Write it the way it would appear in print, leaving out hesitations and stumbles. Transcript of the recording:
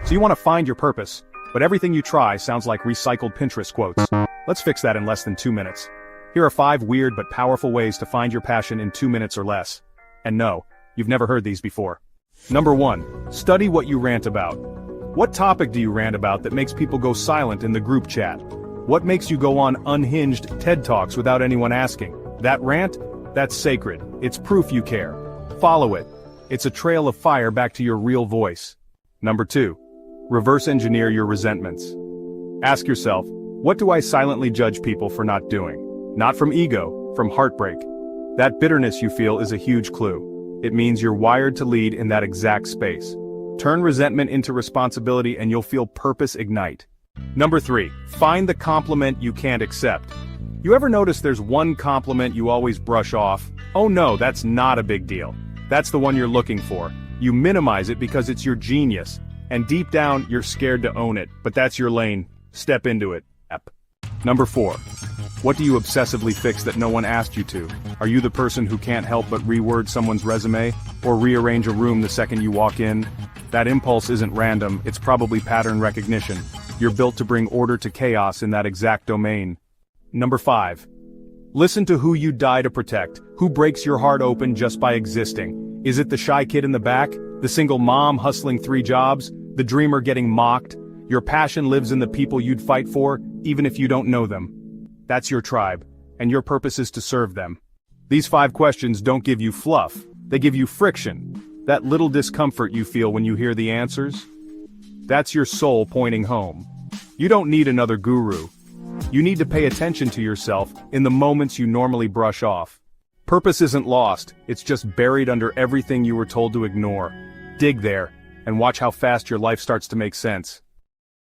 So you want to find your purpose, but everything you try sounds like recycled Pinterest quotes. Let's fix that in less than 2 minutes. Here are 5 weird but powerful ways to find your passion in 2 minutes or less. And no, you've never heard these before. Number 1. Study what you rant about. What topic do you rant about that makes people go silent in the group chat? What makes you go on unhinged TED Talks without anyone asking? That rant? That's sacred. It's proof you care. Follow it. It's a trail of fire back to your real voice. Number 2. Reverse engineer your resentments. Ask yourself, what do I silently judge people for not doing? Not from ego, from heartbreak. That bitterness you feel is a huge clue. It means you're wired to lead in that exact space. Turn resentment into responsibility and you'll feel purpose ignite. Number 3. Find the compliment you can't accept. You ever notice there's one compliment you always brush off? Oh no, that's not a big deal. That's the one you're looking for. You minimize it because it's your genius. And deep down, you're scared to own it, but that's your lane. Step into it. Number 4. What do you obsessively fix that no one asked you to? Are you the person who can't help but reword someone's resume? Or rearrange a room the second you walk in? That impulse isn't random, it's probably pattern recognition. You're built to bring order to chaos in that exact domain. Number 5. Listen to who you die to protect. Who breaks your heart open just by existing? Is it the shy kid in the back? The single mom hustling 3 jobs? The dreamer getting mocked? Your passion lives in the people you'd fight for, even if you don't know them. That's your tribe, and your purpose is to serve them. These 5 questions don't give you fluff, they give you friction. That little discomfort you feel when you hear the answers? That's your soul pointing home. You don't need another guru. You need to pay attention to yourself in the moments you normally brush off. Purpose isn't lost, it's just buried under everything you were told to ignore. Dig there, and watch how fast your life starts to make sense.